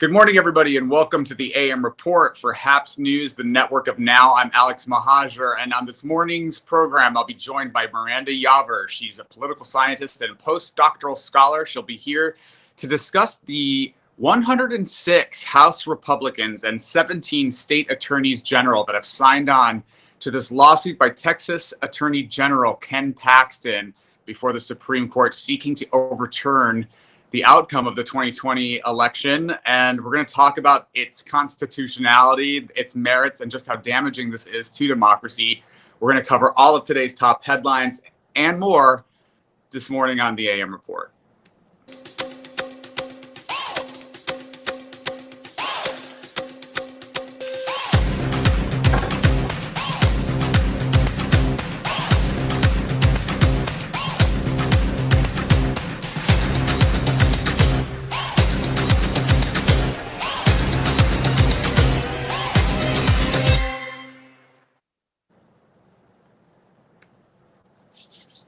Good morning, everybody, and welcome to the AM Report for HAPS News, the network of Now. I'm Alex Mahajer, and on this morning's program, I'll be joined by Miranda Yaver. She's a political scientist and postdoctoral scholar. She'll be here to discuss the 106 House Republicans and 17 state attorneys general that have signed on to this lawsuit by Texas Attorney General Ken Paxton before the Supreme Court, seeking to overturn the outcome of the 2020 election. And we're going to talk about its constitutionality, its merits, and just how damaging this is to democracy. We're going to cover all of today's top headlines and more this morning on the AM Report.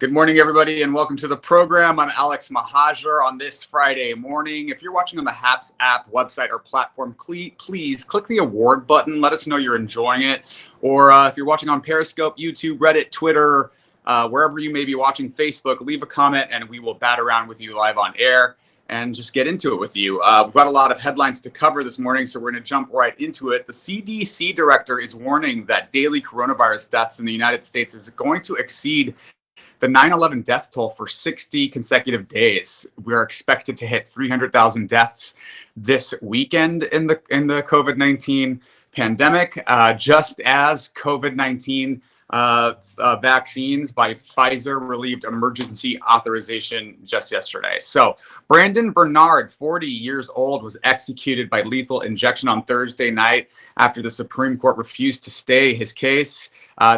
Good morning, everybody, and welcome to the program. I'm Alex Mahajer on this Friday morning. If you're watching on the HAPS app, website, or platform, please click the award button. Let us know you're enjoying it. Or if you're watching on Periscope, YouTube, Reddit, Twitter, wherever you may be watching, Facebook, leave a comment and we will bat around with you live on air and just get into it with you. We've got a lot of headlines to cover this morning, so we're going to jump right into it. The CDC director is warning that daily coronavirus deaths in the United States is going to exceed the 9/11 death toll for 60 consecutive days. We are expected to hit 300,000 deaths this weekend in the COVID-19 pandemic, just as COVID-19 vaccines by Pfizer relieved emergency authorization just yesterday. So Brandon Bernard, 40 years old, was executed by lethal injection on Thursday night after the Supreme Court refused to stay his case.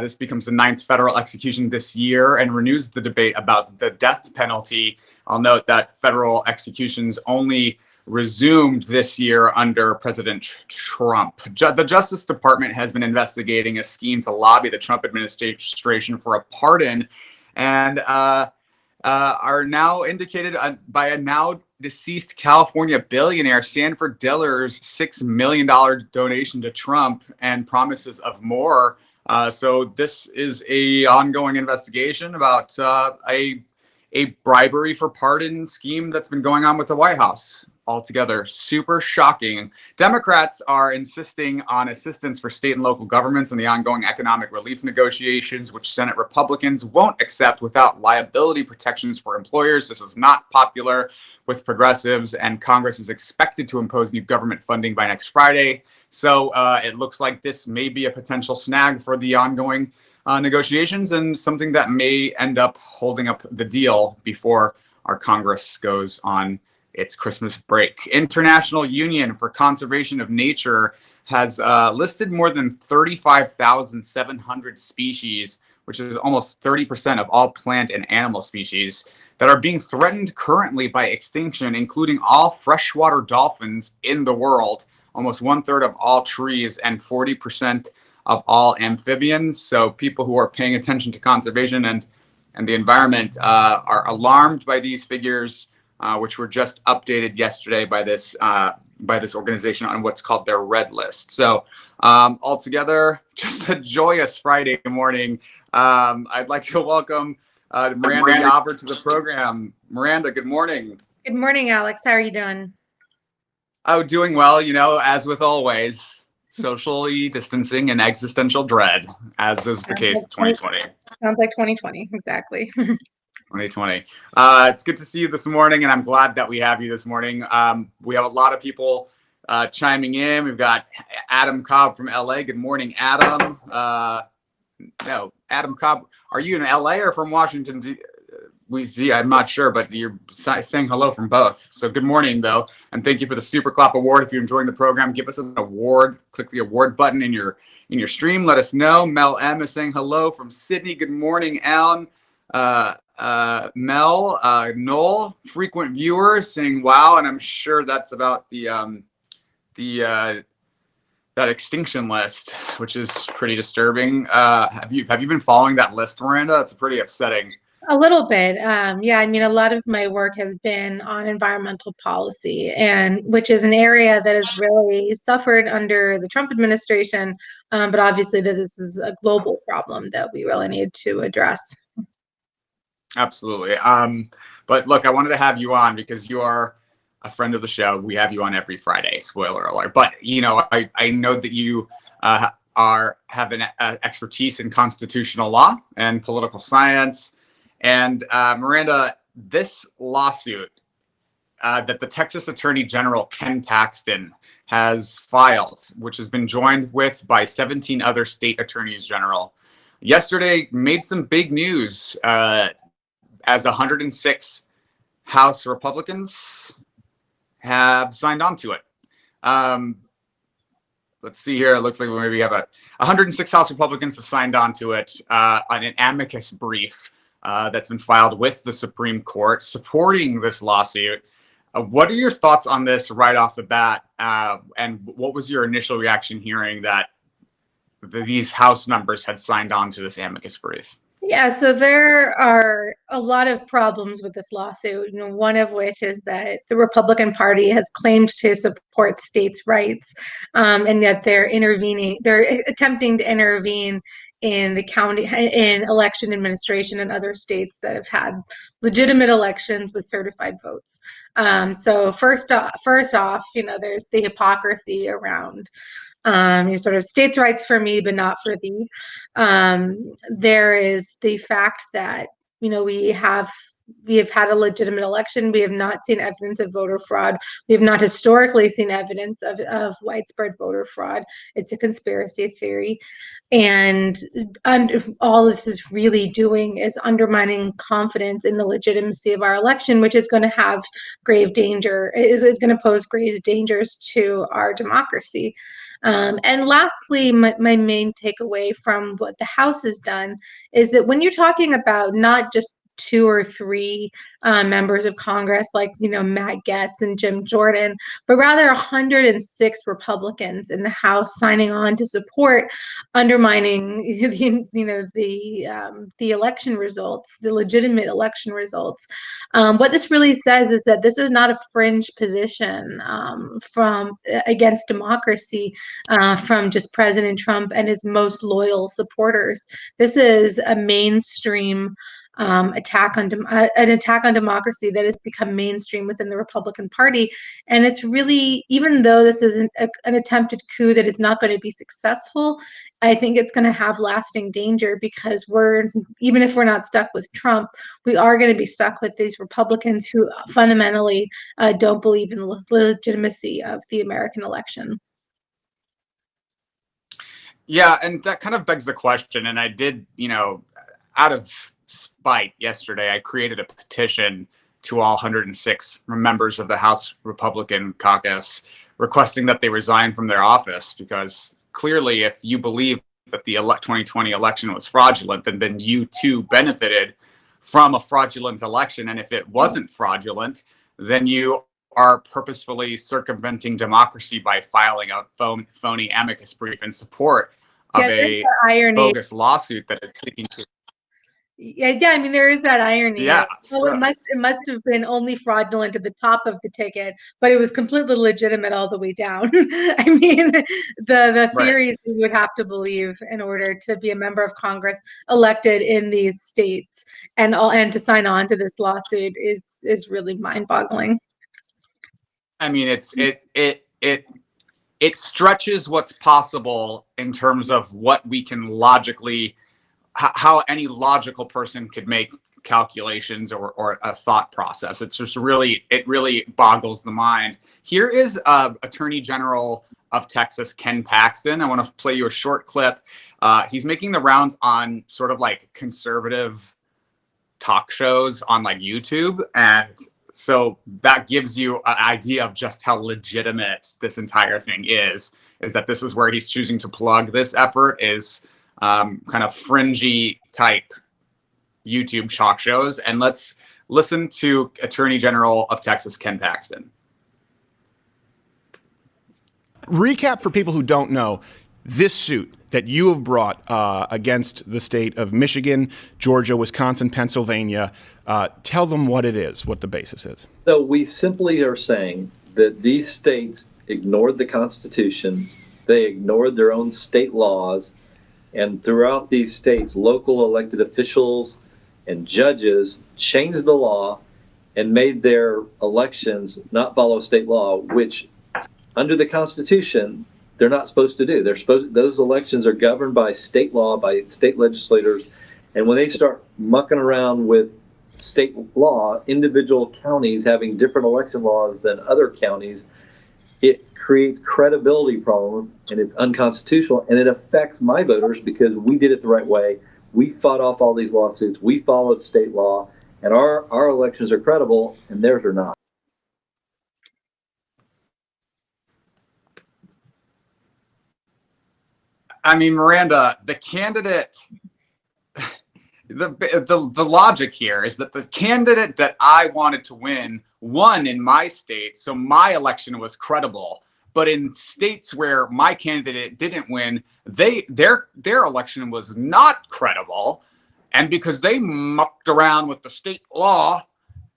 This becomes the 9th federal execution this year and renews the debate about the death penalty. I'll note that federal executions only resumed this year under President Trump. The Justice Department has been investigating a scheme to lobby the Trump administration for a pardon, and are now indicated by a now deceased California billionaire, Sanford Diller's $6 million donation to Trump and promises of more. So this is a ongoing investigation about a bribery for pardon scheme that's been going on with the White House. Altogether, super shocking. Democrats are insisting on assistance for state and local governments in the ongoing economic relief negotiations, which Senate Republicans won't accept without liability protections for employers. This is not popular with progressives, and Congress is expected to impose new government funding by next Friday. So it looks like this may be a potential snag for the ongoing negotiations and something that may end up holding up the deal before our Congress goes on its Christmas break. International Union for Conservation of Nature has listed more than 35,700 species, which is almost 30% of all plant and animal species, that are being threatened currently by extinction, including all freshwater dolphins in the world, almost 1/3 of all trees, and 40% of all amphibians. So people who are paying attention to conservation and the environment are alarmed by these figures, which were just updated yesterday by this organization on what's called their red list. So altogether, just a joyous Friday morning. I'd like to welcome Miranda Yaver to the program. Miranda, good morning. Good morning, Alex. How are you doing? Oh, doing well, as with always, socially distancing and existential dread, as is the case in 2020. Sounds like 2020, exactly. 2020. It's good to see you this morning, and I'm glad that we have you this morning. We have a lot of people chiming in. We've got Adam Cobb from LA. Good morning, Adam. Adam Cobb, are you in LA or from Washington? I'm not sure, but you're saying hello from both. So good morning, though, and thank you for the Super Clap Award. If you're enjoying the program, give us an award. Click the award button in your stream. Let us know. Mel M is saying hello from Sydney. Good morning, Alan. Mel, Noel, frequent viewer, saying wow, and I'm sure that's about that extinction list, which is pretty disturbing. Have you been following that list, Miranda? It's pretty upsetting. A little bit. Yeah, I mean, a lot of my work has been on environmental policy, and which is an area that has really suffered under the Trump administration. But obviously, that this is a global problem that we really need to address. Absolutely. But look, I wanted to have you on because you are a friend of the show. We have you on every Friday. Spoiler alert. But I know that you have an expertise in constitutional law and political science. And Miranda, this lawsuit that the Texas Attorney General Ken Paxton has filed, which has been joined with by 17 other state attorneys general, yesterday made some big news as 106 House Republicans have signed on to it. Let's see here. It looks like we maybe have 106 House Republicans have signed on to it on an amicus brief that's been filed with the Supreme Court supporting this lawsuit. What are your thoughts on this right off the bat? And what was your initial reaction hearing that these House members had signed on to this amicus brief? Yeah, so there are a lot of problems with this lawsuit. One of which is that the Republican Party has claimed to support states' rights, and yet they're attempting to intervene in the county, in election administration in other states that have had legitimate elections with certified votes. So first off, there's the hypocrisy around sort of states' rights for me, but not for thee. There is the fact that we have had a legitimate election. We have not seen evidence of voter fraud. We have not historically seen evidence of widespread voter fraud. It's a conspiracy theory. And all this is really doing is undermining confidence in the legitimacy of our election, which is going to have grave danger, is going to pose grave dangers to our democracy. And lastly, my main takeaway from what the House has done is that when you're talking about not just two or three members of Congress like Matt Gaetz and Jim Jordan, but rather 106 Republicans in the House signing on to support undermining the election results, the legitimate election results. What this really says is that this is not a fringe position from against democracy from just President Trump and his most loyal supporters. This is a mainstream an attack on democracy that has become mainstream within the Republican Party. And it's really, even though this is an attempted coup that is not going to be successful, I think it's going to have lasting danger because even if we're not stuck with Trump, we are going to be stuck with these Republicans who fundamentally don't believe in the legitimacy of the American election. Yeah, and that kind of begs the question, and I did, out of spite yesterday, I created a petition to all 106 members of the House Republican caucus requesting that they resign from their office, because clearly if you believe that the 2020 election was fraudulent, then you too benefited from a fraudulent election. And if it wasn't fraudulent, then you are purposefully circumventing democracy by filing a phony amicus brief in support of a bogus lawsuit that is seeking to. Yeah, I mean, there is that irony. Yeah, sure. It must have been only fraudulent at the top of the ticket, but it was completely legitimate all the way down. I mean, the theories you would have to believe in order to be a member of Congress elected in these states and to sign on to this lawsuit is really mind-boggling. I mean, it stretches what's possible in terms of what we can logically, how any logical person could make calculations or a thought process. It's just really boggles the mind. Here is Attorney General of Texas, Ken Paxton. I want to play you a short clip. He's making the rounds on sort of like conservative talk shows on like YouTube. And so that gives you an idea of just how legitimate this entire thing is that this is where he's choosing to plug this effort is kind of fringy type YouTube talk shows. And let's listen to Attorney General of Texas, Ken Paxton. Recap for people who don't know. this suit that you have brought against the state of Michigan, Georgia, Wisconsin, Pennsylvania, tell them what it is, what the basis is. So we simply are saying that these states ignored the Constitution, they ignored their own state laws, and throughout these states, local elected officials and judges changed the law and made their elections not follow state law, which under the Constitution, they're not supposed to do. Those elections are governed by state law, by state legislators. And when they start mucking around with state law, individual counties having different election laws than other counties, it creates credibility problems, and it's unconstitutional, and it affects my voters because we did it the right way. We fought off all these lawsuits. We followed state law, and our elections are credible, and theirs are not. I mean, Miranda, the candidate, the logic here is that the candidate that I wanted to win won in my state, so my election was credible. But in states where my candidate didn't win, their election was not credible, and because they mucked around with the state law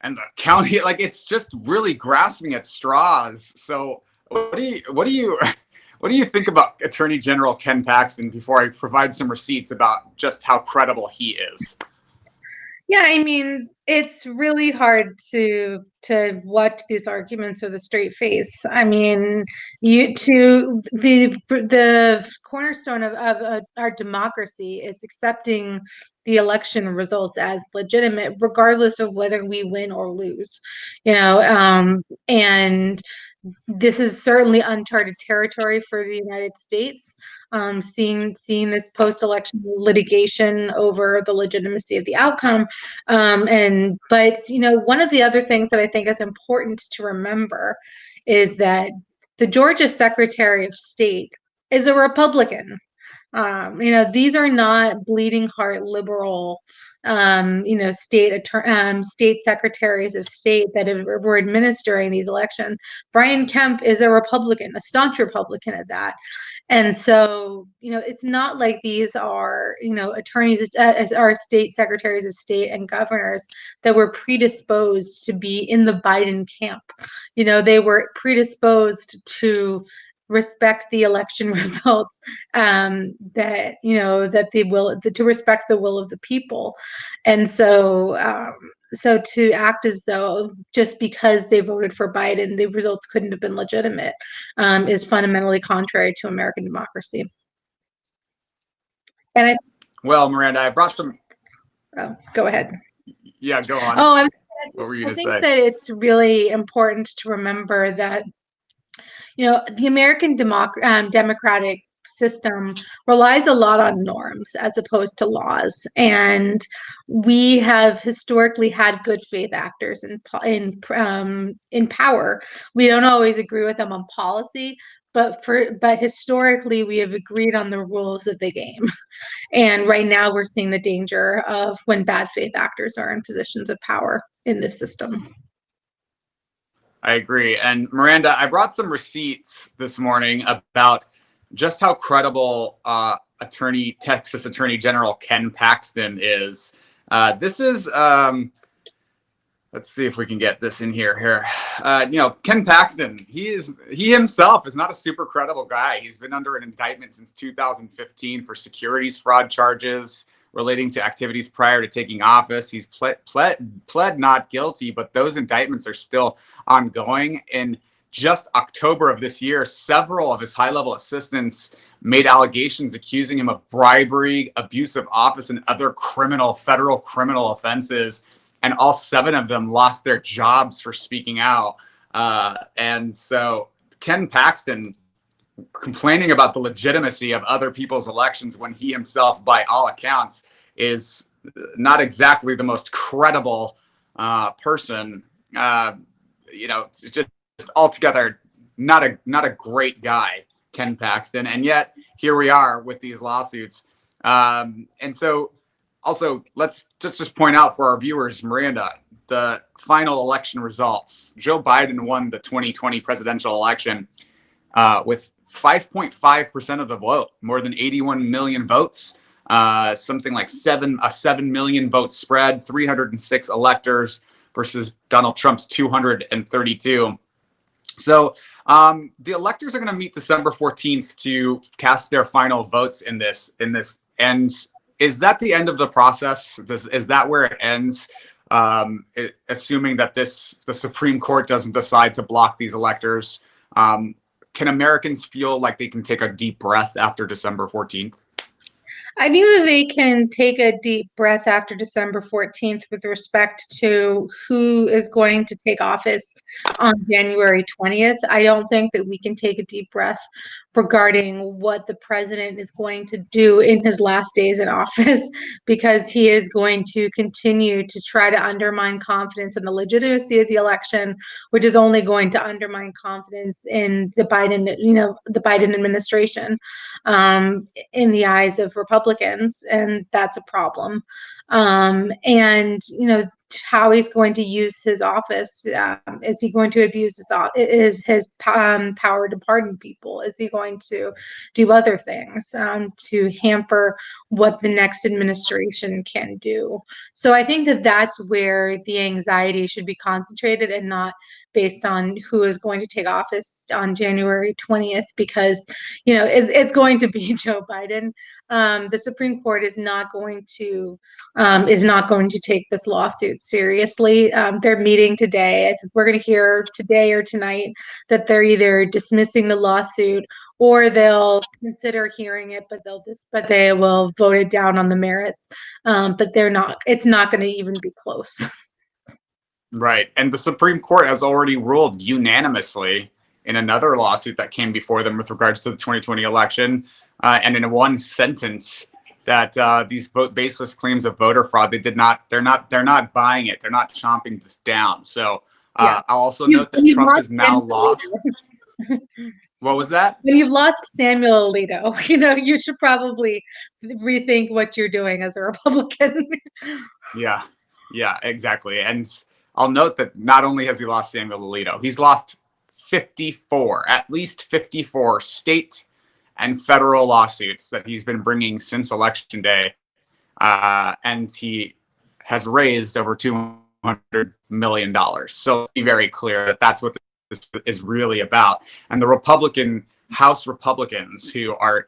and the county, like, it's just really grasping at straws. So what do you think about Attorney General Ken Paxton before I provide some receipts about just how credible he is? Yeah, I mean, it's really hard to watch these arguments with a straight face. I mean, the cornerstone of our democracy is accepting the election results as legitimate, regardless of whether we win or lose. And this is certainly uncharted territory for the United States. Seeing this post-election litigation over the legitimacy of the outcome, but one of the other things that I think is important to remember is that the Georgia Secretary of State is a Republican. These are not bleeding heart liberal, state secretaries of state that were administering these elections. Brian Kemp is a Republican, a staunch Republican at that. And so, it's not like these are, attorneys, as our state secretaries of state and governors that were predisposed to be in the Biden camp. They were predisposed to respect the election results, to respect the will of the people. And so, to act as though just because they voted for Biden, the results couldn't have been legitimate, is fundamentally contrary to American democracy. And Well, Miranda, I brought some. Oh, go ahead. Yeah, go on. Oh, what were you going to say? I think that it's really important to remember that the American democratic system relies a lot on norms as opposed to laws, and we have historically had good faith actors in power. We don't always agree with them on policy, but historically we have agreed on the rules of the game. And right now we're seeing the danger of when bad faith actors are in positions of power in this system. I agree. And Miranda, I brought some receipts this morning about just how credible Texas Attorney General Ken Paxton is. This is, let's see if we can get this in here. Ken Paxton, he himself is not a super credible guy. He's been under an indictment since 2015 for securities fraud charges relating to activities prior to taking office. He's pled not guilty, but those indictments are still ongoing. In just October of this year, several of his high-level assistants made allegations accusing him of bribery, abuse of office, and other federal criminal offenses. And all 7 of them lost their jobs for speaking out. And so Ken Paxton complaining about the legitimacy of other people's elections when he himself, by all accounts, is not exactly the most credible person. It's just altogether not a great guy, Ken Paxton. And yet here we are with these lawsuits. And so also let's just point out for our viewers, Miranda, the final election results. Joe Biden won the 2020 presidential election with 5.5% of the vote, more than 81 million votes, something like 7 million vote spread, 306 electors versus Donald Trump's 232. So the electors are going to meet December 14th to cast their final votes in this. And is that the end of the process? Is that where it ends? Assuming that the Supreme Court doesn't decide to block these electors, can Americans feel like they can take a deep breath after December 14th? I think that they can take a deep breath after December 14th with respect to who is going to take office on January 20th. I don't think that we can take a deep breath regarding what the president is going to do in his last days in office, because he is going to continue to try to undermine confidence in the legitimacy of the election, which is only going to undermine confidence in the Biden administration in the eyes of Republicans, and that's a problem. And how he's going to use his office. Is he going to abuse his power to pardon people? Is he going to do other things to hamper what the next administration can do? So I think that that's where the anxiety should be concentrated, and not based on who is going to take office on January 20th, because it's going to be Joe Biden. The Supreme Court is not going to take this lawsuit seriously. They're meeting today. I think we're going to hear today or tonight that they're either dismissing the lawsuit or they'll consider hearing it, but they will vote it down on the merits. But it's not going to even be close. Right. And the Supreme Court has already ruled unanimously in another lawsuit that came before them with regards to the 2020 election, and in one sentence, that these baseless claims of voter fraud, they're not buying it. They're not chomping this down. So I'll also note that Trump is now lost. What was that? When you've lost Samuel Alito, you should probably rethink what you're doing as a Republican. Yeah, exactly. And I'll note that not only has he lost Samuel Alito, he's lost at least 54 state and federal lawsuits that he's been bringing since Election Day. And he has raised over $200 million. So let's be very clear that that's what this is really about. And the House Republicans who are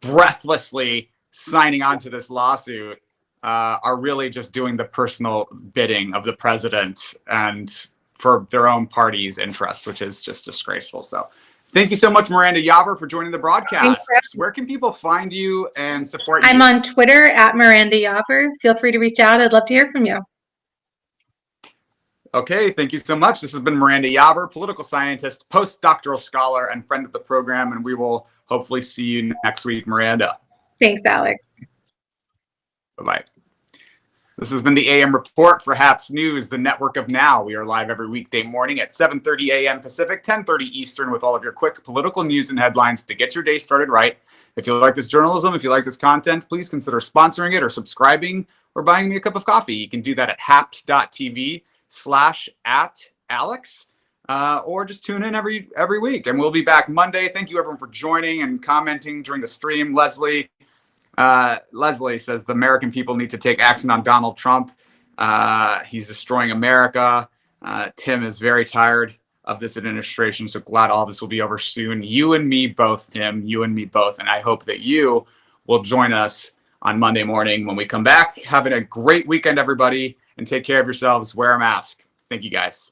breathlessly signing on to this lawsuit are really just doing the personal bidding of the president and for their own party's interests, which is just disgraceful. So thank you so much, Miranda Yavor, for joining the broadcast. Where can people find you and support you? I'm on Twitter at Miranda Yavor. Feel free to reach out. I'd love to hear from you. Okay, thank you so much. This has been Miranda Yavor, political scientist, postdoctoral scholar, and friend of the program, and we will hopefully see you next week, Miranda. Thanks, Alex. Bye-bye. This has been the AM Report for HAPS News, the network of now. We are live every weekday morning at 7:30 a.m. Pacific, 10:30 Eastern, with all of your quick political news and headlines to get your day started right. If you like this journalism, if you like this content, please consider sponsoring it or subscribing or buying me a cup of coffee. You can do that at haps.tv/@Alex, or just tune in every week. And we'll be back Monday. Thank you, everyone, for joining and commenting during the stream. Leslie says the American people need to take action on Donald Trump. He's destroying America. Tim is very tired of this administration, so glad all this will be over soon. You and me both, Tim. You and me both. And I hope that you will join us on Monday morning when we come back. Having a great weekend, everybody, and take care of yourselves. Wear a mask. Thank you, guys.